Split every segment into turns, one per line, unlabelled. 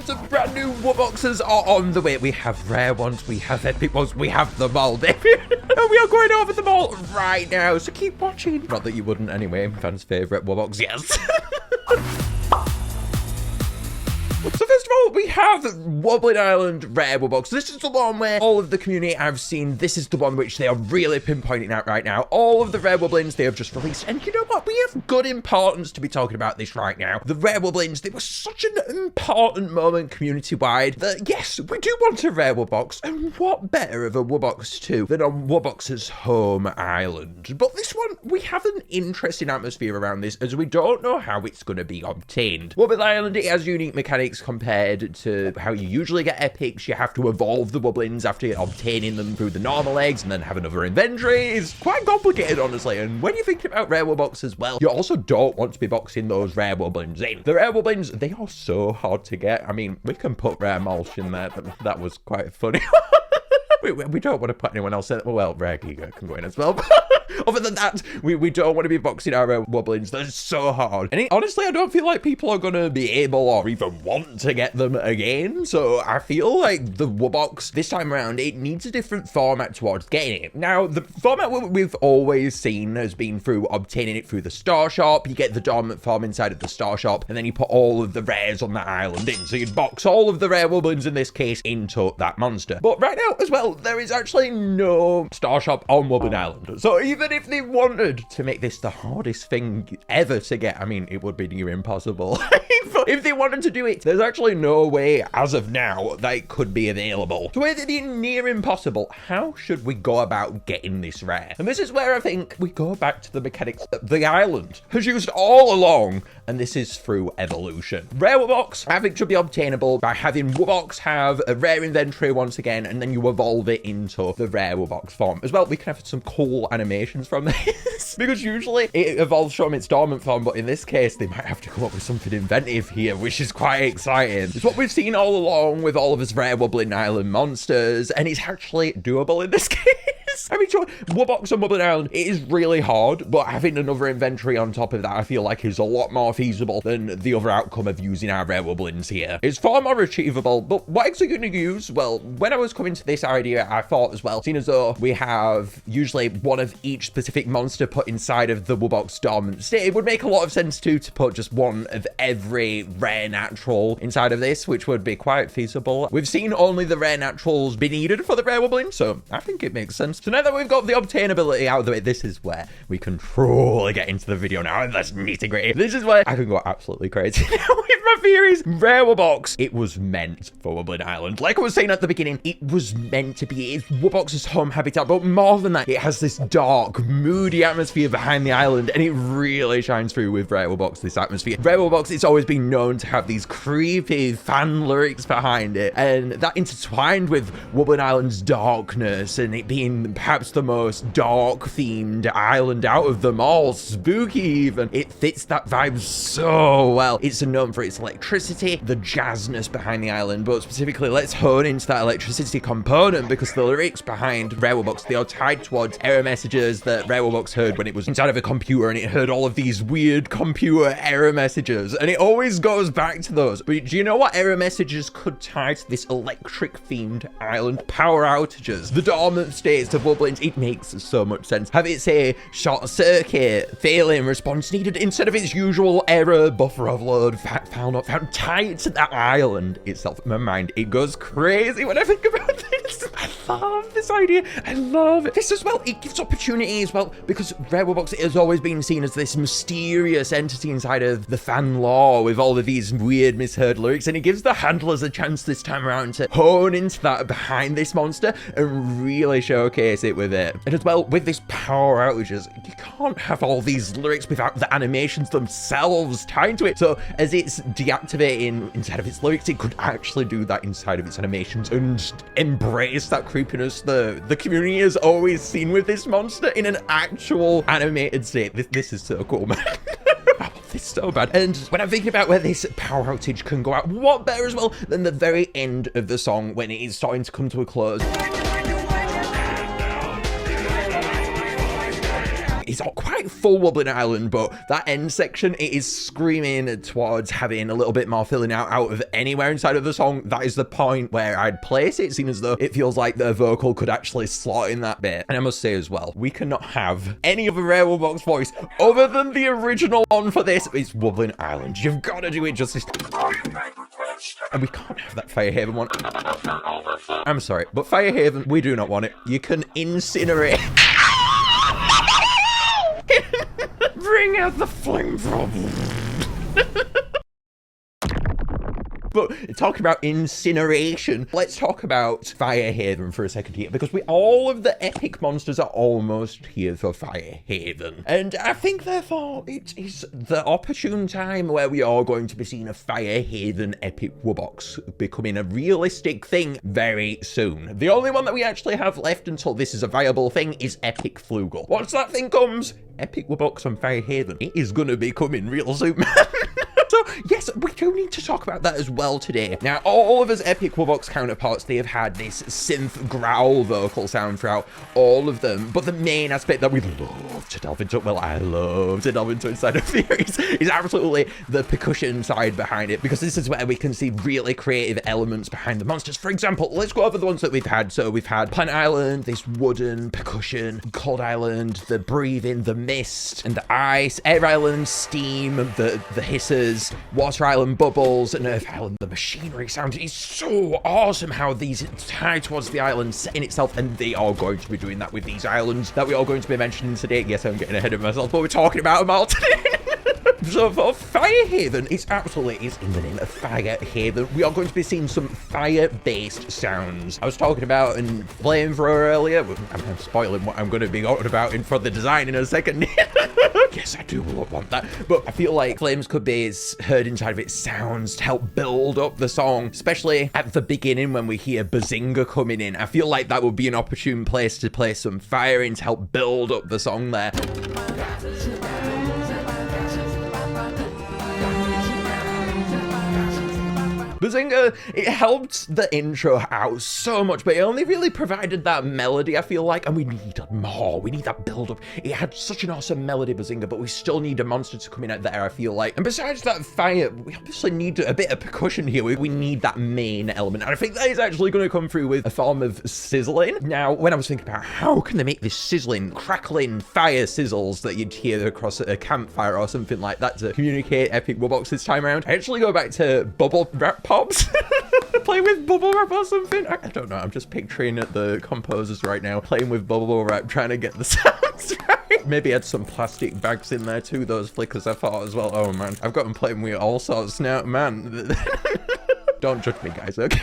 Tons of brand new Wubboxes are on the way. We have rare ones, we have epic ones, we have them all, baby. And we are going over them all right now, so keep watching. Not that you wouldn't anyway, fans' favourite Wubbox, yes. So first of all, we have Wublin Island Rare Wubbox. This is the one where all of the community I've seen, this is the one which they are really pinpointing at right now. All of the Rare Wublins they have just released. And you know what? We have good importance to be talking about this right now. The Rare Wublins, they were such an important moment community-wide that, yes, we do want a Rare Wubbox. And what better of a Wubbox 2 than on Wubbox's home island? But this one, we have an interesting atmosphere around this as we don't know how it's going to be obtained. Wublin Island, it has unique mechanics compared to how you usually get epics. You have to evolve the Wublins after obtaining them through the normal eggs and then have another inventory. It's quite complicated, honestly. And when you think about Rare Wubbox as well, you also don't want to be boxing those Rare Wublins in. The Rare Wublins, they are so hard to get. I mean, we can put Rare Mulch in there, but that was quite funny. We don't want to put anyone else in. Well, Rare Giga can go in as well. Other than that, we don't want to be boxing our Wublins. They're so hard. And honestly, I don't feel like people are going to be able or even want to get them again. So I feel like the Wubbox, this time around, it needs a different format towards getting it. Now, the format we've always seen has been through obtaining it through the star shop. You get the dormant form inside of the star shop, and then you put all of the rares on the island in. So you'd box all of the Rare Wublins, in this case, into that monster. But right now, as well, there is actually no star shop on Wublin Island. So even if they wanted to make this the hardest thing ever to get, I mean, it would be near impossible. But if they wanted to do it, there's actually no way, as of now, that it could be available. So with it being near impossible, how should we go about getting this rare? And this is where I think we go back to the mechanics that the island has used all along, and this is through evolution. Rare Wubbox, I think, should be obtainable by having Wubbox have a rare inventory once again, and then you evolve it into the Rare Wubbox form. As well, we can have some cool animations from this, because usually it evolves from its dormant form, but in this case, they might have to come up with something inventive here, which is quite exciting. It's what we've seen all along with all of his Rare Wublin Island monsters, and it's actually doable in this case. I mean, sure, Wubbox on Wublin Island, it is really hard, but having another inventory on top of that, I feel like is a lot more feasible than the other outcome of using our Rare Wublins here. It's far more achievable, but what eggs are you going to use? Well, when I was coming to this idea, I thought as well, seeing as though we have usually one of each specific monster put inside of the Wubbox dormant state, it would make a lot of sense too to put just one of every rare natural inside of this, which would be quite feasible. We've seen only the rare naturals be needed for the Rare Wublin, so I think it makes sense. So now that we've got the obtainability out of the way, this is where we can truly get into the video now, and that's nitty-gritty. This is where I can go absolutely crazy now with my theories. Rare Wubbox, it was meant for Wublin Island. Like I was saying at the beginning, it was meant to be. It's Wubbox's home habitat, but more than that, it has this dark, moody atmosphere behind the island, and it really shines through with Rare Wubbox, this atmosphere. Rare Wubbox, it's always been known to have these creepy fan lyrics behind it, and that intertwined with Wublin Island's darkness, and it being perhaps the most dark-themed island out of them all, spooky even. It fits that vibe so well. It's known for its electricity, the jazzness behind the island, but specifically, let's hone into that electricity component, because the lyrics behind Rare Wubbox, they are tied towards error messages that Rare Wubbox heard when it was inside of a computer, and it heard all of these weird computer error messages, and it always goes back to those. But do you know what error messages could tie to this electric-themed island? Power outages, the dormant states of Wublins. It makes so much sense. Have it say short circuit, failing, response needed, instead of its usual error, buffer overload, found not found, tied to that island itself. My mind, it goes crazy when I think about this. I love this idea. I love it. This as well, it gives opportunity as well, because Rare Wubbox has always been seen as this mysterious entity inside of the fan lore with all of these weird misheard lyrics, and it gives the handlers a chance this time around to hone into that behind this monster and really showcase it with it. And as well, with this power outages, you can't have all these lyrics without the animations themselves tied to it. So as it's deactivating inside of its lyrics, it could actually do that inside of its animations and embrace that creepiness the community has always seen with this monster in an actual animated state. This is so cool, man. I love this so bad. And when I'm thinking about where this power outage can go out, what better as well than the very end of the song when it is starting to come to a close. It's quite like full Wublin Island, but that end section, it is screaming towards having a little bit more filling out of anywhere inside of the song. That is the point where I'd place it, seeing as though it feels like the vocal could actually slot in that bit. And I must say as well, we cannot have any other Rare Wubbox voice other than the original one for this. It's Wublin Island. You've got to do it justice. And we can't have that Firehaven one. I'm sorry, but Firehaven, we do not want it. You can incinerate. Bring out the flamethrower. But talking about incineration, let's talk about Firehaven for a second here, because all of the epic monsters are almost here for Firehaven. And I think, therefore, it is the opportune time where we are going to be seeing a Firehaven epic Wubbox becoming a realistic thing very soon. The only one that we actually have left until this is a viable thing is Epic Flugel. Once that thing comes, Epic Wubbox on Firehaven, it is going to be coming real soon, man. So, yes, we do need to talk about that as well today. Now, all of us Epic Wubbox counterparts, they have had this synth growl vocal sound throughout all of them. But the main aspect that we love to delve into, well, I love to delve into inside of theories, is absolutely the percussion side behind it, because this is where we can see really creative elements behind the monsters. For example, let's go over the ones that we've had. So we've had Plant Island, this wooden percussion, Cold Island, the breathing, the mist, and the ice, Air Island, steam, the hissers, Water Island, bubbles, and Earth Island, the machinery sound. It's so awesome how these tie towards the island set in itself, and they are going to be doing that with these islands that we are going to be mentioning today. Yes, I'm getting ahead of myself, but we're talking about them all today. So for Firehaven, it's in the name of Firehaven. We are going to be seeing some fire-based sounds. I was talking about in Flamethrower earlier. I'm spoiling what I'm going to be talking about for the design in a second. Yes, I do want that. But I feel like flames could be heard inside of its sounds to help build up the song, especially at the beginning when we hear Bazinga coming in. I feel like that would be an opportune place to play some fire in to help build up the song there. Bazinga, it helped the intro out so much, but it only really provided that melody, I feel like, and we need more. We need that build-up. It had such an awesome melody, Bazinga, but we still need a monster to come in out there, I feel like. And besides that fire, we obviously need a bit of percussion here. We need that main element, and I think that is actually going to come through with a form of sizzling. Now, when I was thinking about how can they make this sizzling, crackling fire sizzles that you'd hear across a campfire or something like that to communicate Epic Wubbox this time around, I actually go back to bubble wrap pops. Play with bubble wrap or something. I don't know. I'm just picturing the composers right now playing with bubble wrap, trying to get the sounds right. Maybe add some plastic bags in there too. Those flickers I thought as well. Oh man, I've got them playing with all sorts now, man. Don't judge me, guys. Okay.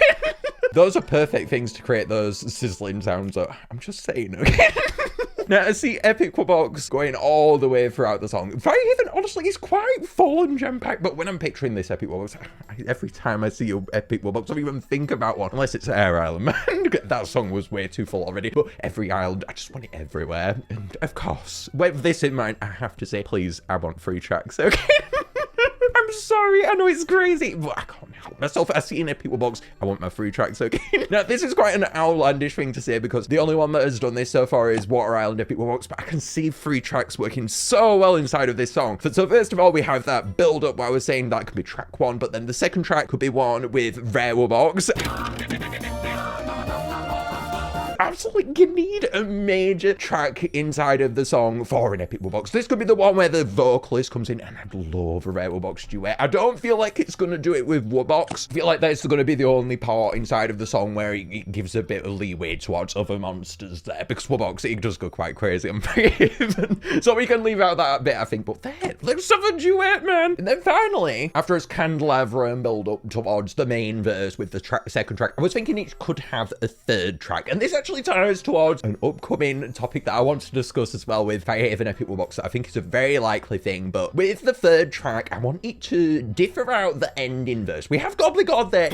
Those are perfect things to create those sizzling sounds. I'm just saying. Okay. Now, I see Epic Wubbox going all the way throughout the song. Firehaven, honestly, is quite full and jam-packed, but when I'm picturing this Epic Wubbox, every time I see an Epic Wubbox, I don't even think about one, unless it's Air Island, man. That song was way too full already, but every island, I just want it everywhere. And of course, with this in mind, I have to say, please, I want 3 tracks, okay? I'm sorry, I know it's crazy, but I can't help myself. I see an Epic Wubbox, I want my 3 tracks, okay? Now, this is quite an outlandish thing to say, because the only one that has done this so far is Water Island Epic Wubbox, but I can see 3 tracks working so well inside of this song. So first of all, we have that build-up where I was saying that could be track 1, but then the second track could be one with Rare Wubbox. Absolutely, you need a major track inside of the song for an Epic Wubbox. This could be the one where the vocalist comes in, and I'd love a Rare Wubbox duet. I don't feel like it's going to do it with Wubbox. I feel like that's going to be the only part inside of the song where it gives a bit of leeway towards other monsters there, because Wubbox, it does go quite crazy on Firehaven. So we can leave out that bit, I think, but there, let's have a duet, man. And then finally, after its candelabra and build up towards the main verse with the second track, I was thinking it could have a 3rd track, and this actually ties towards an upcoming topic that I want to discuss as well with Firehaven Epic Wubbox that I think is a very likely thing. But with the 3rd track, I want it to differ out the ending verse. We have Gobbly God there,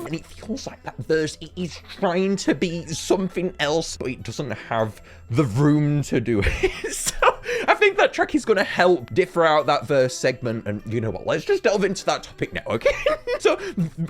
and it feels like that verse, it is trying to be something else, but it doesn't have the room to do it. So I think think that track is going to help differ out that verse segment. And you know what? Let's just delve into that topic now, okay? So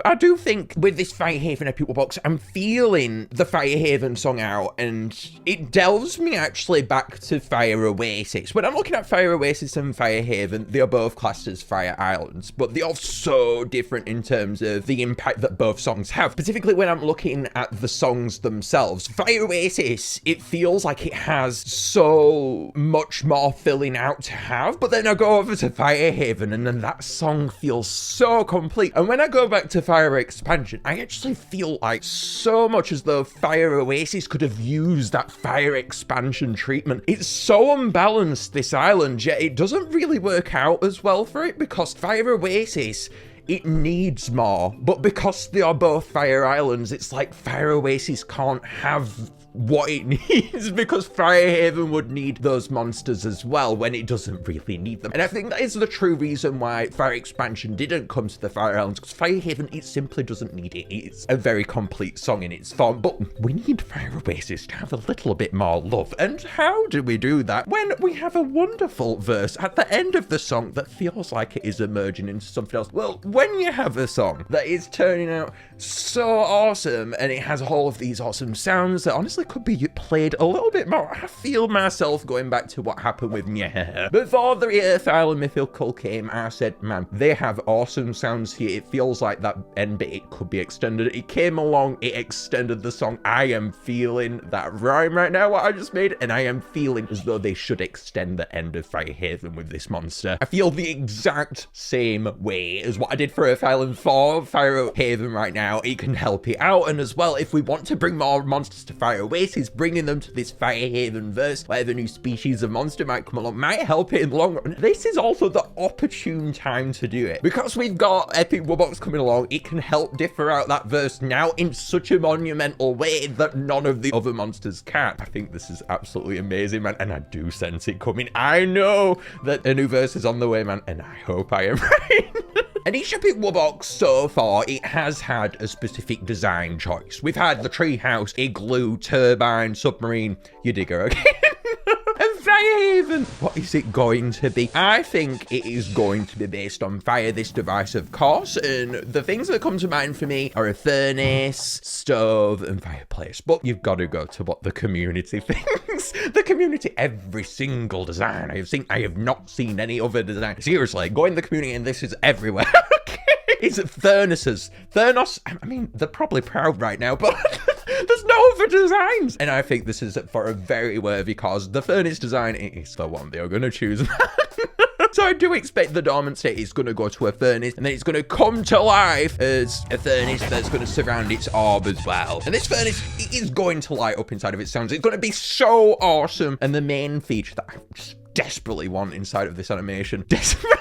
I do think with this Firehaven Epic Wubbox, I'm feeling the Firehaven song out, and it delves me actually back to Fire Oasis. When I'm looking at Fire Oasis and Firehaven, they are both classed as Fire Islands, but they are so different in terms of the impact that both songs have. Specifically when I'm looking at the songs themselves. Fire Oasis, it feels like it has so much more filling out to have, but then I go over to Firehaven and then that song feels so complete. And when I go back to Fire Expansion, I actually feel like so much as though Fire Oasis could have used that Fire Expansion treatment. It's so unbalanced, this island, yet it doesn't really work out as well for it, because Fire Oasis, it needs more, but because they are both Fire Islands, it's like Fire Oasis can't have what it needs, because Firehaven would need those monsters as well when it doesn't really need them. And I think that is the true reason why Fire Expansion didn't come to the Fire Islands, because Firehaven, it simply doesn't need it. It's a very complete song in its form, but we need Fire Oasis to have a little bit more love. And how do we do that? When we have a wonderful verse at the end of the song that feels like it is emerging into something else. Well, when you have a song that is turning out so awesome, and it has all of these awesome sounds that honestly could be played a little bit more, I feel myself going back to what happened with Nyeh. Before the Earth Island Mythical came, I said, man, they have awesome sounds here. It feels like that end bit, it could be extended. It came along, it extended the song. I am feeling that rhyme right now, what I just made, and I am feeling as though they should extend the end of Firehaven with this monster. I feel the exact same way as what I did for Earth Island 4, Firehaven right now. It can help it out, and as well, if we want to bring more monsters to Fire Oasis, bringing them to this Firehaven verse, whatever new species of monster might come along, might help it in the long run. This is also the opportune time to do it. Because we've got Epic Wubbox coming along, it can help differ out that verse now in such a monumental way that none of the other monsters can. I think this is absolutely amazing, man, and I do sense it coming. I know that a new verse is on the way, man, and I hope I am right. And each Epic Wubbox so far, it has had a specific design choice. We've had the treehouse, igloo, turbine, submarine, you digger, okay? And Firehaven, what is it going to be? I think it is going to be based on Fire This Device, of course, and the things that come to mind for me are a furnace, stove, and fireplace. But you've got to go to what the community thinks. The community, every single design I have seen, I have not seen any other design. Seriously, go in the community and this is everywhere. It's furnaces. Thernos, I mean, they're probably proud right now, but there's no other designs. And I think this is for a very worthy cause. The furnace design is the one they are going to choose. So I do expect the dormant state is going to go to a furnace, and then it's going to come to life as a furnace that's going to surround its orb as well. And this furnace is going to light up inside of its sounds. It's going to be so awesome. And the main feature that I just desperately want inside of this animation, desperately,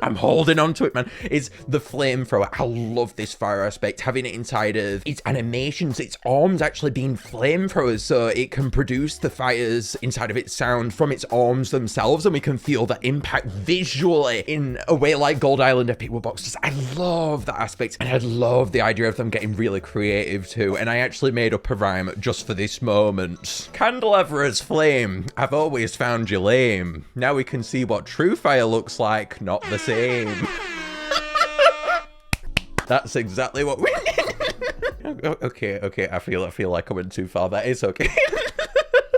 I'm holding on to it, man, is the flamethrower. I love this fire aspect, having it inside of its animations, its arms actually being flamethrowers, so it can produce the fires inside of its sound from its arms themselves, and we can feel that impact visually in a way like Gold Island Epic Wubboxes. I love that aspect, and I love the idea of them getting really creative too, and I actually made up a rhyme just for this moment. Candelabras flame, I've always found you lame. Now we can see what true fire looks like, not the same. That's exactly what we need. Okay, I feel like I went too far. That is okay.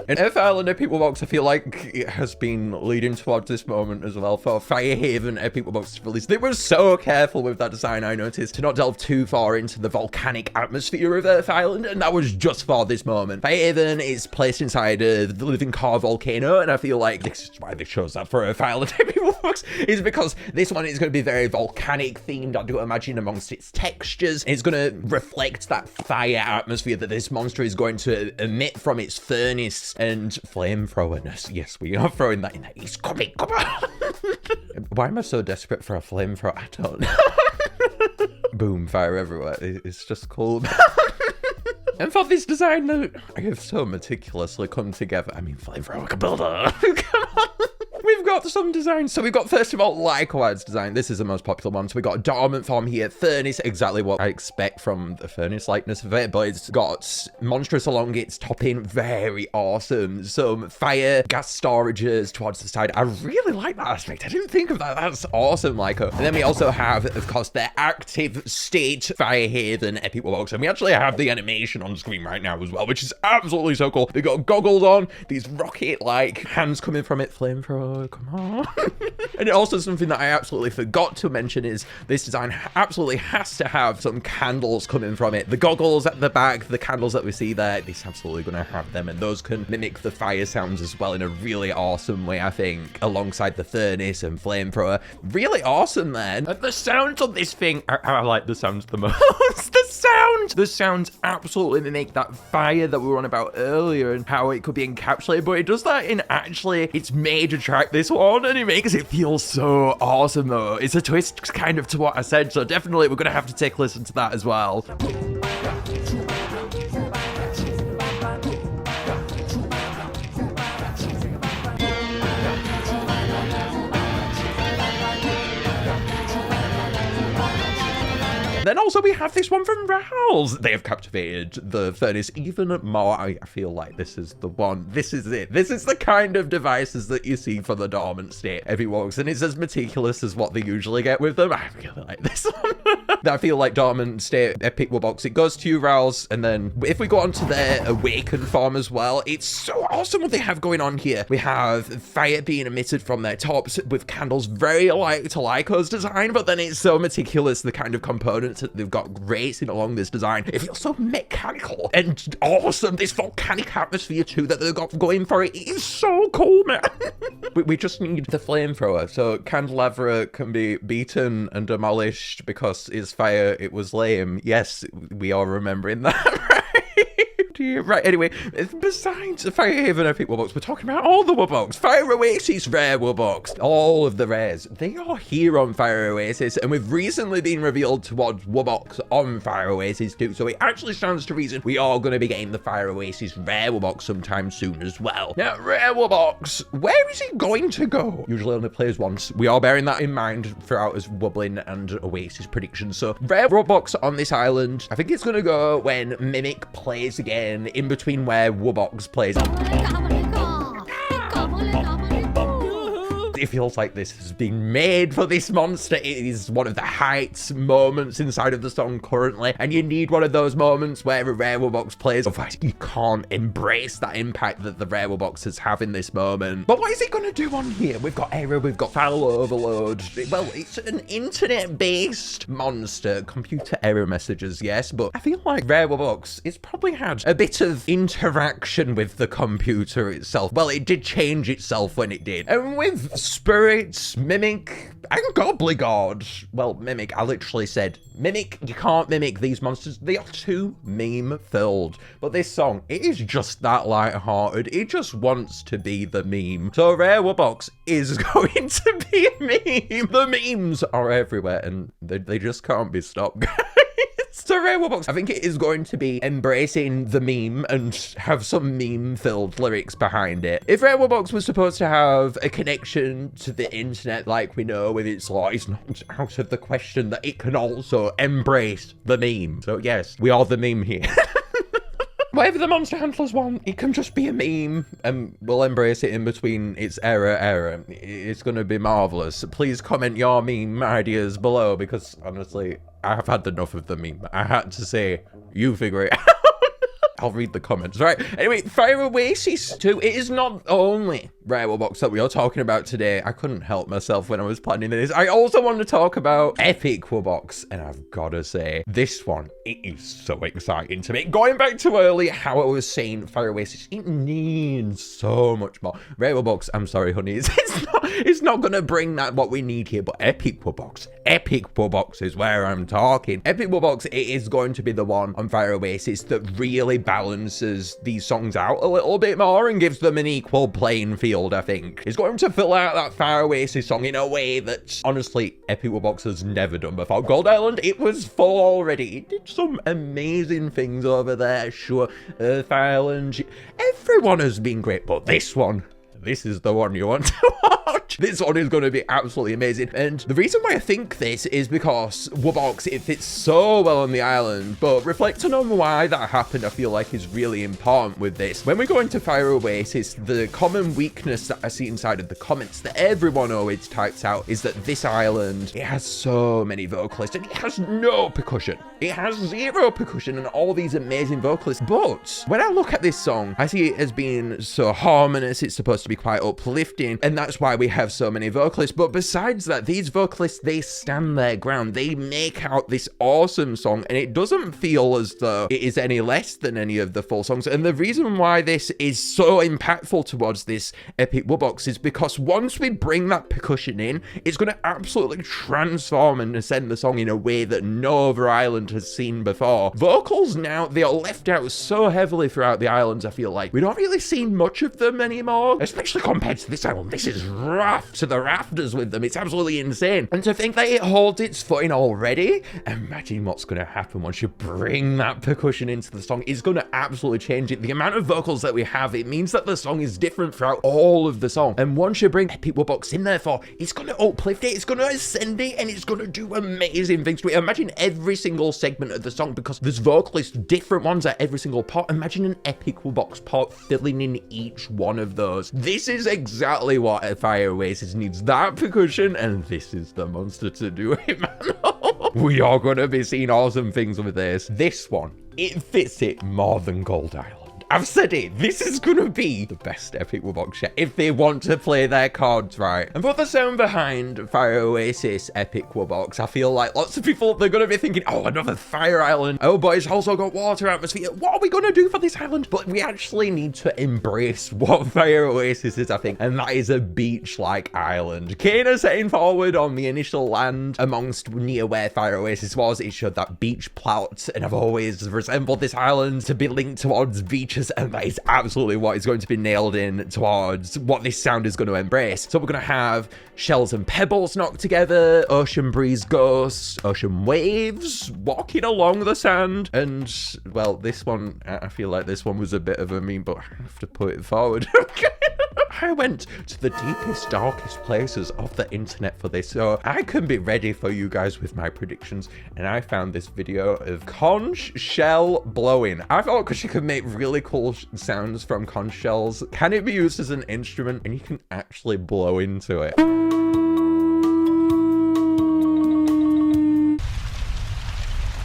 And Earth Island Epic Wubbox, I feel like it has been leading towards this moment as well for Firehaven Epic Wubbox release. They were so careful with that design, I noticed, to not delve too far into the volcanic atmosphere of Earth Island, and that was just for this moment. Firehaven is placed inside the living core volcano, and I feel like this is why they chose that for Earth Island Epic Wubbox, is because this one is going to be very volcanic themed, I do imagine, amongst its textures. It's going to reflect that fire atmosphere that this monster is going to emit from its furnace and flamethrowerness. Yes, we are throwing that in there. He's coming, come on. Why am I so desperate for a flamethrower? I don't know. Boom, fire everywhere. It's just cool. And for this design that I have so meticulously come together, I mean, flamethrower builder. Come on. We've got got some designs. So we've got, first of all, Licoad's design. This is the most popular one. So we got a dormant form here. Furnace, exactly what I expect from the furnace likeness of it, but it's got monstrous along its topping. Very awesome. Some fire gas storages towards the side. I really like that aspect. I didn't think of that. That's awesome, Licoad. And then we also have, of course, the active state Fire Haven Epic Wubbox. And we actually have the animation on screen right now as well, which is absolutely so cool. They got goggles on, these rocket-like hands coming from it. Flamethrower, come on. And also something that I absolutely forgot to mention is this design absolutely has to have some candles coming from it. The goggles at the back, the candles that we see there, it's absolutely going to have them. And those can mimic the fire sounds as well in a really awesome way, I think, alongside the furnace and flamethrower. Really awesome, man. And the sounds on this thing, I like the sounds the most. The sounds absolutely mimic that fire that we were on about earlier and how it could be encapsulated, but it does that in actually its major track, this one, and it makes it feel so awesome though. It's a twist kind of to what I said, so definitely we're gonna have to take a listen to that as well. Then also we have this one from Riles. They have captivated the furnace even more. I feel like this is the one. This is it. This is the kind of devices that you see for the dormant state Epic Wubbox, and it's as meticulous as what they usually get with them. I really like this one. I feel like dormant state Epic Wubbox. It goes to you, Riles, and then if we go on to their awakened form as well, it's so awesome what they have going on here. We have fire being emitted from their tops with candles very like to Licoad's design, but then it's so meticulous, the kind of components that they've got racing along this design. It feels so mechanical and awesome. This volcanic atmosphere too that they've got going for it is so cool, man. we just need the flamethrower so candelabra can be beaten and demolished because it's fire. It was lame. Yes, we are remembering that, right? Right, anyway, besides the Fire Haven Epic Wubbox, we're talking about all the Wubbox. Fire Oasis Rare Wubbox. All of the rares. They are here on Fire Oasis, and we've recently been revealed towards Wubbox on Fire Oasis too, so it actually stands to reason we are going to be getting the Fire Oasis Rare Wubbox sometime soon as well. Now, Rare Wubbox, where is it going to go? Usually only plays once. We are bearing that in mind throughout as Wublin and Oasis predictions. So, Rare Wubbox on this island, I think it's going to go when Mimic plays again, in between where Wubbox plays. It feels like this has been made for this monster. It is one of the heights moments inside of the song currently, and you need one of those moments where a Rare Wubbox plays. Otherwise, you can't embrace that impact that the Rare Wubboxes have in this moment. But what is it going to do on here? We've got error, we've got file overload. Well, it's an internet-based monster. Computer error messages, yes, but I feel like Rare Wubbox, it's probably had a bit of interaction with the computer itself. Well, it did change itself when it did. And with Spirits, Mimic, and Gobligod. Well, Mimic, I literally said, Mimic, you can't mimic these monsters. They are too meme-filled. But this song, it is just that light-hearted. It just wants to be the meme. So Rare Wubbox is going to be a meme. The memes are everywhere, and they just can't be stopped, guys. So Rare Wubbox, I think it is going to be embracing the meme and have some meme-filled lyrics behind it. If Rare Wubbox was supposed to have a connection to the internet like we know with its law, it's not out of the question that it can also embrace the meme. So yes, we are the meme here. Whatever the monster handlers want, it can just be a meme, and we'll embrace it in between its error. It's going to be marvelous. Please comment your meme ideas below, because honestly, I have had enough of the meme. I had to say, you figure it out. I'll read the comments. Right. Anyway, Fire Oasis 2. It is not only Rare Wubbox that we are talking about today. I couldn't help myself when I was planning this. I also want to talk about Epic Wubbox, and I've got to say, this one, it is so exciting to me. Going back to earlier, how I was saying Fire Oasis, it needs so much more. Rare Wubbox, I'm sorry, honeys. It's not going to bring that what we need here, but Epic Wubbox is where I'm talking. Epic Wubbox, it is going to be the one on Fire Oasis that really balances these songs out a little bit more and gives them an equal playing field, I think. It's going to fill out that Fire Oasis song in a way that, honestly, Epic Wubbox has never done before. Gold Island, it was full already. It did some amazing things over there, sure. Earth Island, everyone has been great, but this one, this is the one you want to watch. much. This one is going to be absolutely amazing. And the reason why I think this is because Wubbox, it fits so well on the island, but reflecting on why that happened, I feel like is really important with this. When we go into Fire Oasis, the common weakness that I see inside of the comments that everyone always types out is that this island, it has so many vocalists and it has no percussion. It has zero percussion and all these amazing vocalists. But when I look at this song, I see it as being so harmonious. It's supposed to be quite uplifting, and that's why we have so many vocalists. But besides that, these vocalists, they stand their ground. They make out this awesome song, and it doesn't feel as though it is any less than any of the full songs. And the reason why this is so impactful towards this epic Wubbox is because once we bring that percussion in, it's going to absolutely transform and ascend the song in a way that no other island has seen before. Vocals now, they are left out so heavily throughout the islands. I feel like we don't really see much of them anymore, especially compared to this island. This is rough to the rafters with them. It's absolutely insane. And to think that it holds its footing already, imagine what's going to happen once you bring that percussion into the song. It's going to absolutely change it. The amount of vocals that we have, it means that the song is different throughout all of the song. And once you bring epic Wubbox in there for, it's going to uplift it, it's going to ascend it, and it's going to do amazing things to it. Imagine every single segment of the song, because there's vocalists, different ones at every single part. Imagine an epic Wubbox part filling in each one of those. This is exactly what a Fire Oasis needs, that percussion, and this is the monster to do it, man. We are going to be seeing awesome things with this. This one, it fits it more than Gold Island. I've said it, this is going to be the best epic Wubbox yet if they want to play their cards right. And for the sound behind Fire Oasis epic Wubbox, I feel like lots of people, they're going to be thinking, oh, another fire island. Oh, but it's also got water atmosphere. What are we going to do for this island? But we actually need to embrace what Fire Oasis is, I think, and that is a beach-like island. Kana setting forward on the initial land amongst near where Fire Oasis was, it showed that beach plot, and I've always resembled this island to be linked towards beaches, and that is absolutely what is going to be nailed in towards what this sound is going to embrace. So we're going to have shells and pebbles knocked together, ocean breeze ghosts, ocean waves walking along the sand, and well, this one, I feel like this one was a bit of a meme, but I have to put it forward. I went to the deepest, darkest places of the internet for this, so I can be ready for you guys with my predictions. And I found this video of conch shell blowing. I thought because you could make really cool sounds from conch shells, can it be used as an instrument and you can actually blow into it?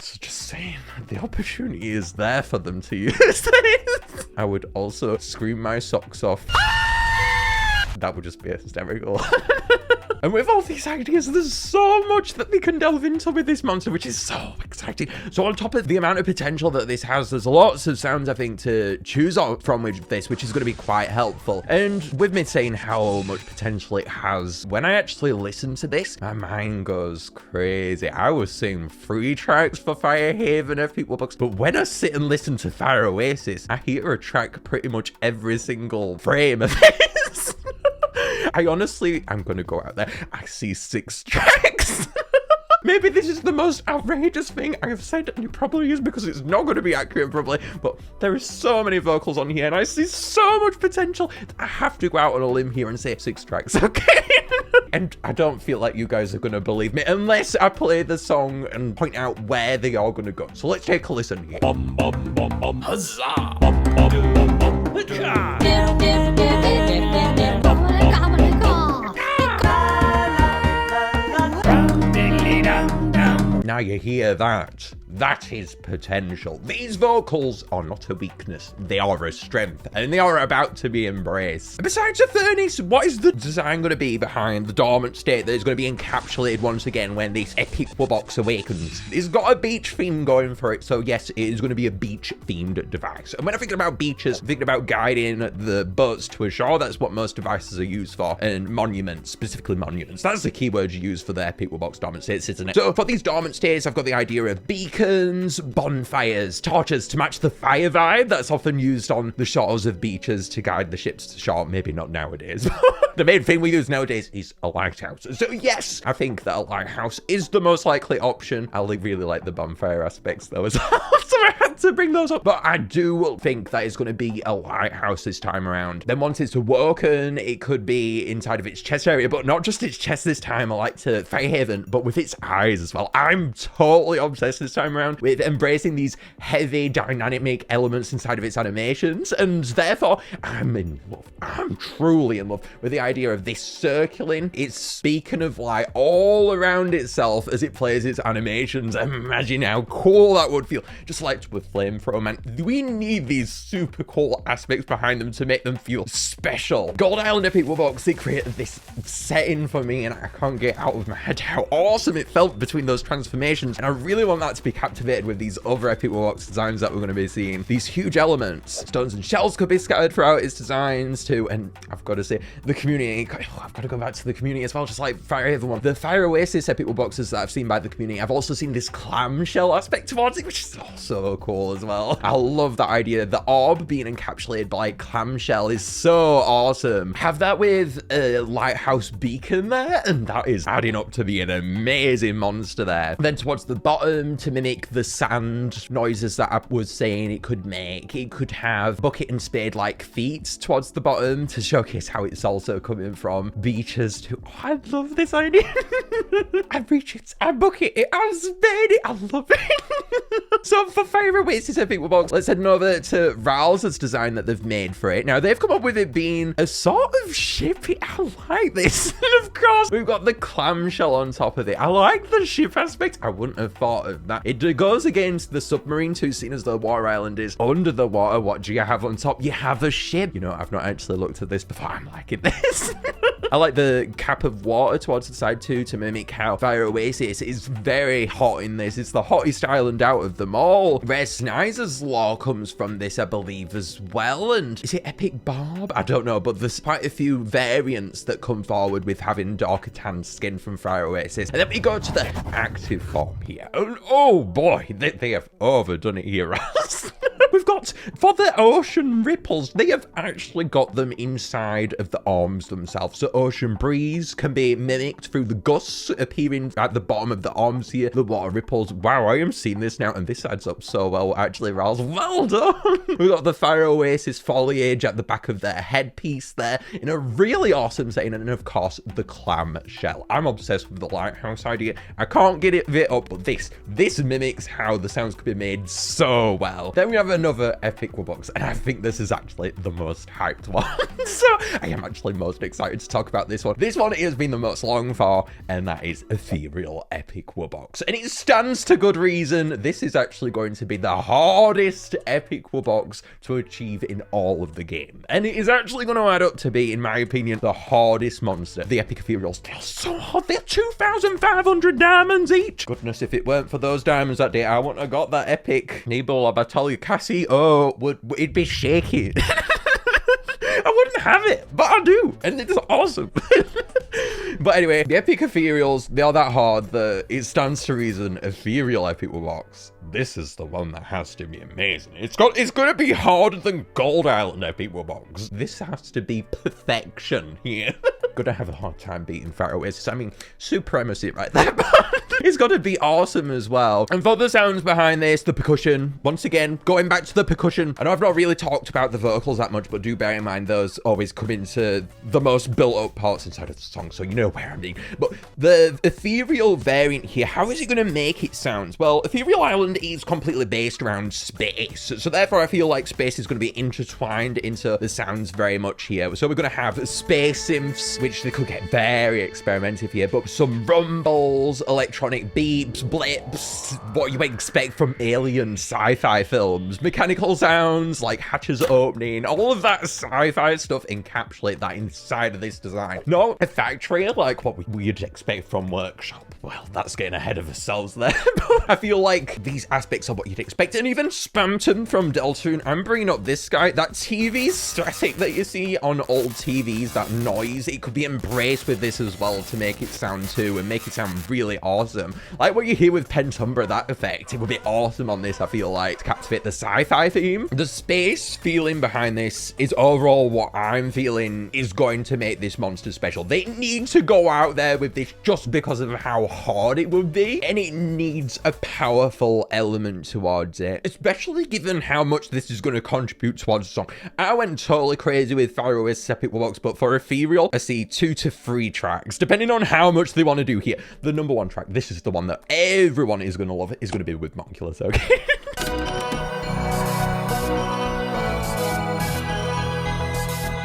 So just saying, the opportunity is there for them to use this. I would also scream my socks off. That would just be hysterical. And with all these ideas, there's so much that they can delve into with this monster, which is so exciting. So on top of the amount of potential that this has, there's lots of sounds, I think, to choose from with this, which is going to be quite helpful. And with me saying how much potential it has, when I actually listen to this, my mind goes crazy. I was seeing 3 tracks for Firehaven Epic Wubbox, but when I sit and listen to Fire Oasis, I hear a track pretty much every single frame of this. I honestly, I'm gonna go out there, I see 6 tracks. Maybe this is the most outrageous thing I have said, and it probably is because it's not going to be accurate probably, but there is so many vocals on here and I see so much potential. I have to go out on a limb here and say 6 tracks, okay? And I don't feel like you guys are going to believe me unless I play the song and point out where they are going to go. So let's take a listen here. Bum, bum, bum, bum. Huzzah! Bum, bum, bum, bum. Now you hear that. That is potential. These vocals are not a weakness. They are a strength, and they are about to be embraced. Besides the furnace, what is the design going to be behind the dormant state that is going to be encapsulated once again when this epic Wubbox awakens? It's got a beach theme going for it, so yes, it is going to be a beach-themed device. And when I'm thinking about beaches, I'm thinking about guiding the boats to a shore. That's what most devices are used for. And monuments, specifically monuments. That's the keyword you use for the epic Wubbox dormant states, isn't it? So for these dormant states, I've got the idea of beacons, bonfires, torches to match the fire vibe that's often used on the shores of beaches to guide the ships to shore. Maybe not nowadays. The main thing we use nowadays is a lighthouse. So yes, I think that a lighthouse is the most likely option. I really like the bonfire aspects though as well. So I had to bring those up. But I do think that it's going to be a lighthouse this time around. Then once it's awoken, it could be inside of its chest area, but not just its chest this time. I like to Firehaven, but with its eyes as well. I'm totally obsessed this time around with embracing these heavy dynamic elements inside of its animations, and therefore I'm in love. I'm truly in love with the idea of this circling. It's beacon of light all around itself as it plays its animations. Imagine how cool that would feel. Just like with flamethrower, man. We need these super cool aspects behind them to make them feel special. Gold Island Epic Wubbox, they created this setting for me, and I can't get out of my head how awesome it felt between those transformations. And I really want that to be captivated with these other Epic Wubbox designs that we're going to be seeing. These huge elements. Stones and shells could be scattered throughout its designs too. And I've got to say, the community, I've got to go back to the community as well, just like Firehaven one. The Fire Oasis Epic Wubboxes that I've seen by the community, I've also seen this clamshell aspect towards it, which is also cool as well. I love that idea. The orb being encapsulated by clamshell is so awesome. Have that with a lighthouse beacon there, and that is adding up to be an amazing monster there. Then towards the bottom, to mimic the sand noises that I was saying it could make, it could have bucket and spade like feet towards the bottom to showcase how it's also coming from beaches to, oh, I love this idea. I reach it, I bucket it, I spade it, I love it. So for Fire Oasis Epic Wubbox, let's head over to Riles' design that they've made for it. Now they've come up with it being a sort of ship. I like this. And of course, we've got the clamshell on top of it. I like the ship aspect. I wouldn't have thought of that. It goes against the submarine too, seen as the water island is under the water. What do you have on top? You have a ship. You know, I've not actually looked at this before. I'm liking this. I like the cap of water towards the side too, to mimic how Fire Oasis is very hot in this. It's the hottest island out of them all. Rare Snizer's lore comes from this, I believe, as well. And is it Epic Barb? I don't know, but there's quite a few variants that come forward with having darker tan skin from Fire Oasis. And then we go to the active form here. And oh boy, they have overdone it here, Ross. We've got, for the ocean ripples, they have actually got them inside of the arms themselves. So ocean breeze can be mimicked through the gusts appearing at the bottom of the arms here. The water ripples. Wow, I am seeing this now, and this adds up so well, actually, Riles. Well done. We've got the Fire Oasis foliage at the back of their headpiece there in a really awesome setting. And of course, the clam shell. I'm obsessed with the lighthouse idea. I can't get it up, but this mimics how the sounds could be made so well. Then we have another Epic Wubbox, and I think this is actually the most hyped one. So I am actually most excited to talk about this one. This one has been the most longed for, and that is Ethereal Epic Wubbox. And it stands to good reason. This is actually going to be the hardest Epic Wubbox to achieve in all of the game. And it is actually going to add up to be, in my opinion, the hardest monster. The Epic Ethereals, they're so hard. They're 2,500 diamonds each. Goodness, if it weren't for those diamonds that day, I wouldn't have got that Epic. Nebel, I tell you, Cassie, oh, it'd be shaking. I wouldn't have it, but I do, and it's awesome. But anyway, the Epic Ethereals, they are that hard that it stands to reason. Ethereal Epic Wubbox, this is the one that has to be amazing. It's gonna be harder than Gold Island Epic Wubbox. This has to be perfection here. Gonna have a hard time beating Fire Oasis. I mean, supremacy right there, but it's gotta be awesome as well. And for the sounds behind this, the percussion, once again, going back to the percussion. I know I've not really talked about the vocals that much, but do bear in mind those always come into the most built-up parts inside of the song, so you know where I'm being. But the ethereal variant here, how is it gonna make it sound? Well, Ethereal Island is completely based around space, so therefore I feel like space is going to be intertwined into the sounds very much here. So we're going to have space synths, which they could get very experimental here, but some rumbles, electronic beeps, blips, what you expect from alien sci-fi films, mechanical sounds like hatches opening, all of that sci-fi stuff, encapsulate that inside of this design. Not a factory like what we'd expect from Workshop. Well, that's getting ahead of ourselves there. I feel like these aspects are what you'd expect. And even Spamton from Deltoon, I'm bringing up this guy, that TV static that you see on old TVs, that noise, it could be be embraced with this as well to make it sound too, and make it sound really awesome. Like what you hear with Pentumbra, that effect, it would be awesome on this, I feel like, to captivate the sci-fi theme. The space feeling behind this is overall what I'm feeling is going to make this monster special. They need to go out there with this just because of how hard it would be, and it needs a powerful element towards it, especially given how much this is going to contribute towards the song. I went totally crazy with Oasis Epic Wubbox, but for Ethereal, I see 2 to 3 tracks, depending on how much they want to do here. The number 1 track, this is the one that everyone is going to love, is going to be with Monculus, okay?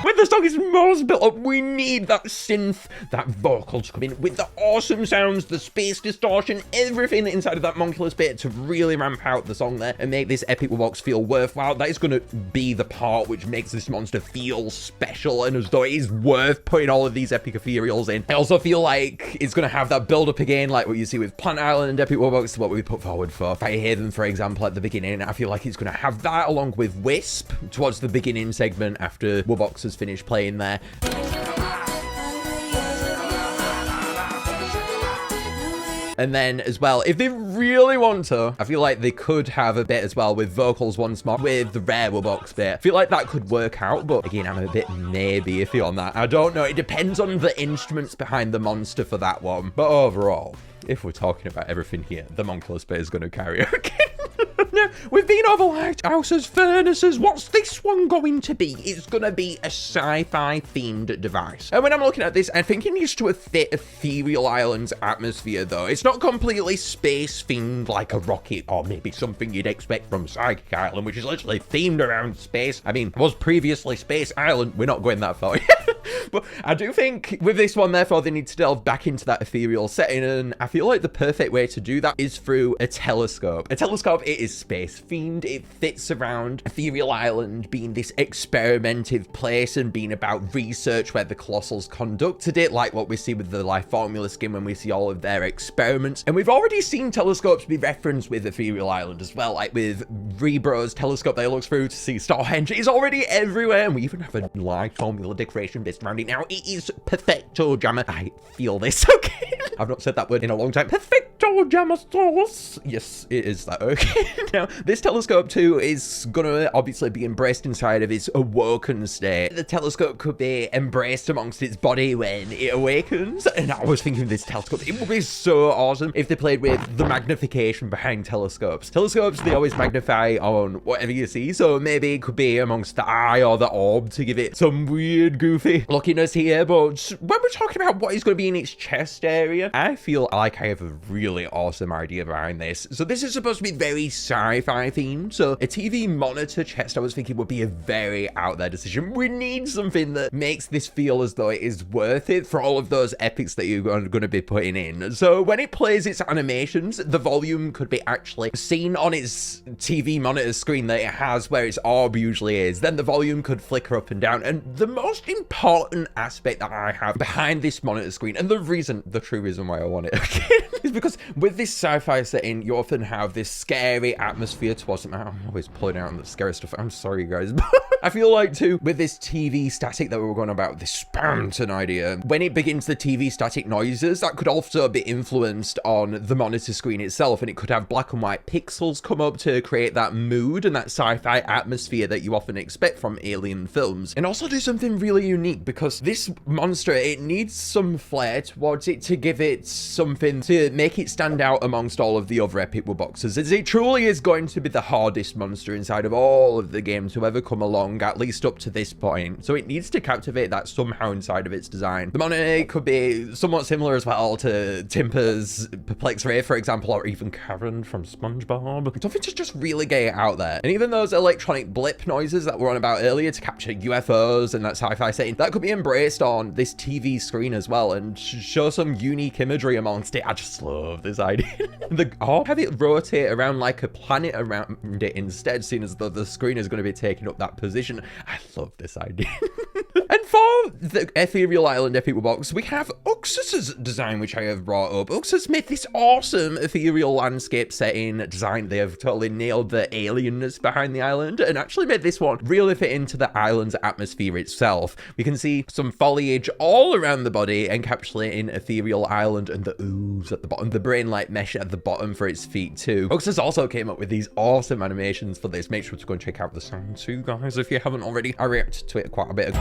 When the song is most built up, we need that synth, that vocal to come in with the awesome sounds, the space distortion, everything inside of that Monculus bit to really ramp out the song there and make this Epic Wubbox feel worthwhile. That is going to be the part which makes this monster feel special and as though it is worth putting all of these epic ethereals in. I also feel like it's going to have that build up again, like what you see with Plant Island Epic Wubbox, what we put forward for Fire Haven, for example, at the beginning. I feel like it's going to have that along with Wisp towards the beginning segment after Wubbox has finished playing there. And then as well, if they really want to, I feel like they could have a bit as well with vocals once more with the Rare Wubbox bit. I feel like that could work out, but again, I'm a bit maybe iffy on that. I don't know. It depends on the instruments behind the monster for that one. But overall, if we're talking about everything here, the Monculus bit is going to carry okay. Now, we've been over lighthouses, furnaces. What's this one going to be? It's going to be a sci-fi themed device. And when I'm looking at this, I think it needs to fit Ethereal Island's atmosphere, though. It's not completely space themed like a rocket or maybe something you'd expect from Psychic Island, which is literally themed around space. I mean, was previously Space Island. We're not going that far. But I do think with this one, therefore, they need to delve back into that ethereal setting. And I feel like the perfect way to do that is through a telescope. A telescope, it is space themed. It fits around Ethereal Island being this experimental place and being about research where the Colossals conducted it, like what we see with the Life Formula skin when we see all of their experiments. And we've already seen telescopes be referenced with Ethereal Island as well, like with Rebro's telescope that looks through to see Stonehenge. It's already everywhere, and we even have a Life Formula decoration based around it now. It is perfecto jammer. I feel this, okay? I've not said that word in a long time. Perfecto jammer sauce. Yes, it is that, okay? Now, this telescope too is gonna obviously be embraced inside of its awoken state. The telescope could be embraced amongst its body when it awakens. And I was thinking this telescope, it would be so awesome if they played with the magnification behind telescopes. Telescopes, they always magnify on whatever you see. So maybe it could be amongst the eye or the orb to give it some weird, goofy lookiness here. But when we're talking about what is going to be in its chest area, I feel like I have a really awesome idea behind this. So this is supposed to be very sci-fi themed, so a TV monitor chest I was thinking would be a very out there decision. We need something that makes this feel as though it is worth it for all of those epics that you're going to be putting in. So when it plays its animations, the volume could be actually seen on its TV monitor screen that it has where its orb usually is. Then the volume could flicker up and down. And the most important aspect that I have behind this monitor screen, and the true reason why I want it again, is because with this sci-fi setting, you often have this scary atmosphere towards them. I'm always pulling out on the scary stuff. I'm sorry, guys. But I feel like, too, with this TV static that we were going about, this Spamton idea, when it begins the TV static noises, that could also be influenced on the monitor screen itself, and it could have black and white pixels come up to create that mood and that sci-fi atmosphere that you often expect from alien films. And also do something really unique, because this monster, it needs some flair towards it to give it something to make it stand out amongst all of the other Epic Wubboxes, as it truly is going to be the hardest monster inside of all of the games to ever come along, at least up to this point. So it needs to captivate that somehow inside of its design. The monitor could be somewhat similar as well to Timpa's Perplex Ray, for example, or even Karen from SpongeBob. Something to just really get it out there. And even those electronic blip noises that were on about earlier to capture UFOs and that sci-fi setting, that could be embraced on this TV screen as well and show some unique imagery amongst it. I just love this idea. Have it rotate around like a planet around it instead, seeing as though the screen is going to be taking up that position. I love this idea. And for the Ethereal Island Epic Wubbox, we have Uksus's design, which I have brought up. Uksus made this awesome ethereal landscape setting design. They have totally nailed the alienness behind the island and actually made this one really fit into the island's atmosphere itself. We can see some foliage all around the body, encapsulating Ethereal Island and the ooze at the bottom, the brain-like mesh at the bottom for its feet too. Uksus also came up with these awesome animations for this. Make sure to go and check out the sound too, guys, if you haven't already. I reacted to it quite a bit ago.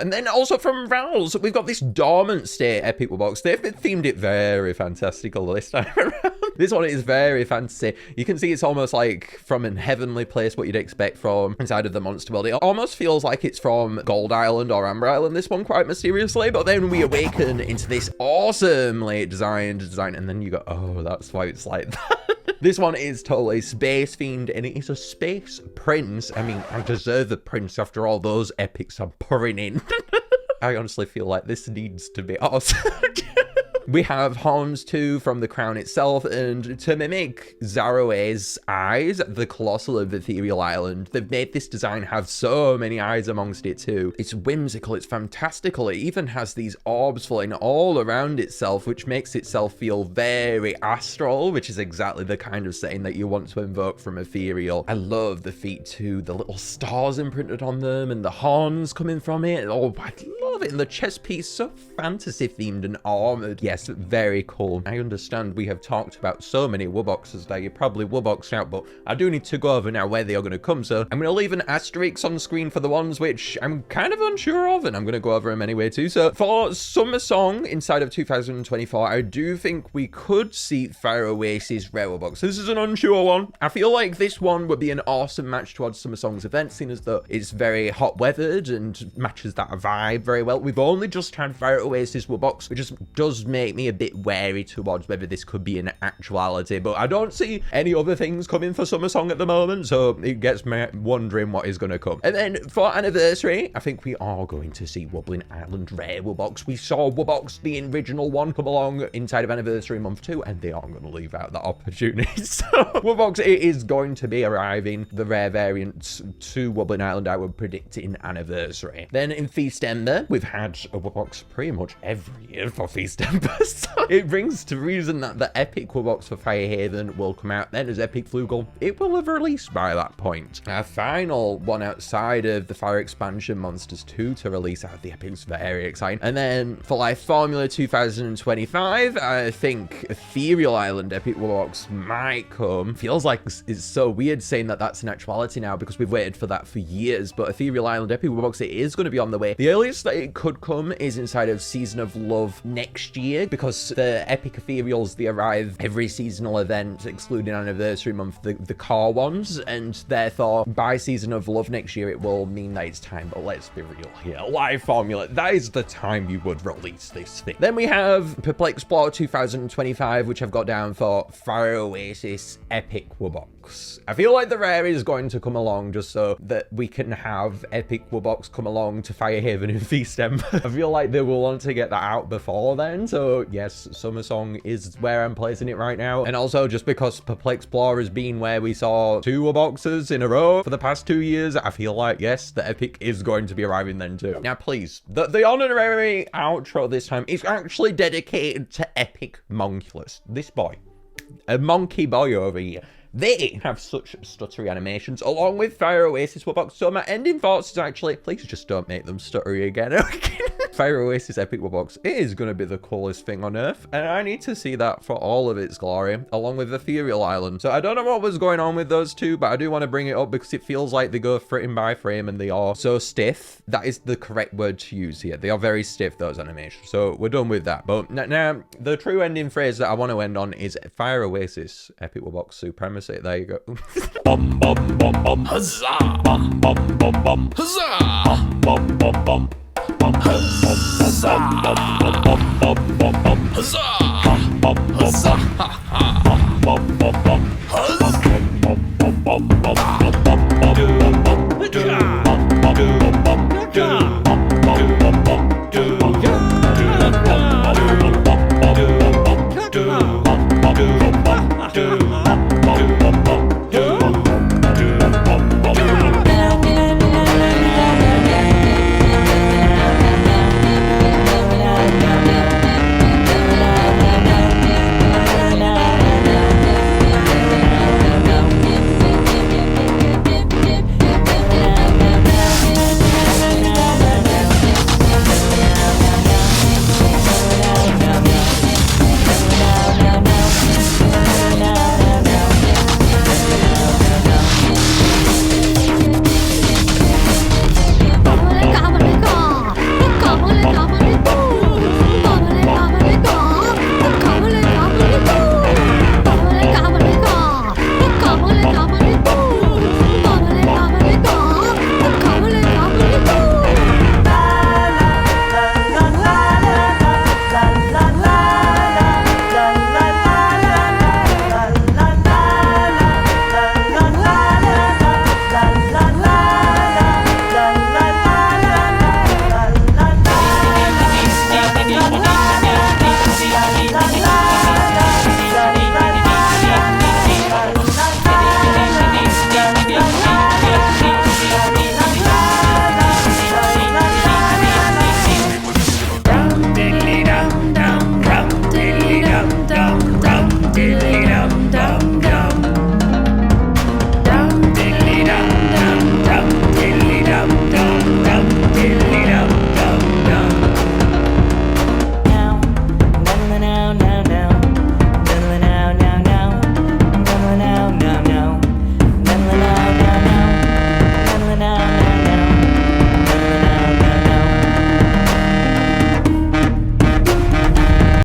And then also from Riles, we've got this dormant state Epic Wubbox. They've themed it very fantastical this time around. This one is very fantasy. You can see it's almost like from a heavenly place, what you'd expect from inside of the monster world. It almost feels like it's from Gold Island or Amber Island, this one, quite mysteriously. But then we awaken into this awesomely designed design, and then you go, oh, that's why it's like that. This one is totally space themed, and it is a space prince. I mean, I deserve the prince after all those epics I'm pouring in. I honestly feel like this needs to be awesome. We have horns too from the crown itself, and to mimic Zaroe's eyes, the colossal of Ethereal Island, they've made this design have so many eyes amongst it too. It's whimsical, it's fantastical. It even has these orbs floating all around itself, which makes itself feel very astral, which is exactly the kind of setting that you want to invoke from Ethereal. I love the feet too, the little stars imprinted on them and the horns coming from it. Oh, I love it. And the chest piece, so fantasy themed and armored. Yes, very cool. I understand we have talked about so many Wubboxes that you're probably Wubboxed out, but I do need to go over now where they are going to come. So I'm going to leave an asterisk on screen for the ones which I'm kind of unsure of, and I'm going to go over them anyway too. So for SummerSong inside of 2024, I do think we could see Fire Oasis Rare Wubbox. This is an unsure one. I feel like this one would be an awesome match towards SummerSong's event, seeing as though it's very hot weathered and matches that vibe very well. We've only just had Fire Oasis Wubbox, which just does make me a bit wary towards whether this could be an actuality, but I don't see any other things coming for SummerSong at the moment, so it gets me wondering what is going to come. And then for anniversary, I think we are going to see Wublin Island Rare Wubbox. We saw Wubbox, the original one, come along inside of anniversary month 2, and they aren't going to leave out that opportunity. So Wubbox, it is going to be arriving, the rare variants to Wublin Island, I would predict in anniversary. Then in Feastember, we've had a Wubbox pretty much every year for Feastember. So it brings to reason that the Epic Wubbox for Firehaven will come out then as Epic Flugel. It will have released by that point. Our final one outside of the Fire Expansion Monsters 2 to release out of the Epics, very exciting. And then for Life Formula 2025, I think Ethereal Island Epic Wubbox might come. Feels like it's so weird saying that that's an actuality now because we've waited for that for years, but Ethereal Island Epic Wubbox, it is going to be on the way. The earliest that it could come is inside of Season of Love next year, because the Epic Ethereals, they arrive every seasonal event, excluding anniversary month, the core ones, and therefore by Season of Love next year, it will mean that it's time. But let's be real here, Live Formula, that is the time you would release this thing. Then we have Perplex Explore 2025, which I've got down for Fire Oasis Epic Wubbox. I feel like the rare is going to come along just so that we can have Epic Wubbox come along to Firehaven in Feastember. I feel like they will want to get that out before then, so yes, SummerSong is where I'm placing it right now. And also just because Perplex Explore has been where we saw 2 Wubboxes in a row for the past 2 years, I feel like, yes, the Epic is going to be arriving then too. Now, please, the honorary outro this time is actually dedicated to Epic Monculus. This boy, a monkey boy over here. They have such stuttery animations along with Fire Oasis Wubbox. So my ending thoughts is actually, please just don't make them stuttery again. Fire Oasis Epic Wubbox, it is going to be the coolest thing on earth, and I need to see that for all of its glory, along with Ethereal Island. So I don't know what was going on with those two, but I do want to bring it up because it feels like they go frame by frame and they are so stiff. That is the correct word to use here. They are very stiff, those animations. So we're done with that. But now the true ending phrase that I want to end on is Fire Oasis Epic Wubbox Supremacy. There you go. Bum bum bum bum huzzah! Bum bum bum bum huzzah! Bum bum bum bum bum huzzah! Bum bum bum bum bum huzzah! Bum bum huzzah! Bum bum bum bum huzzah! Bum bum bum bum.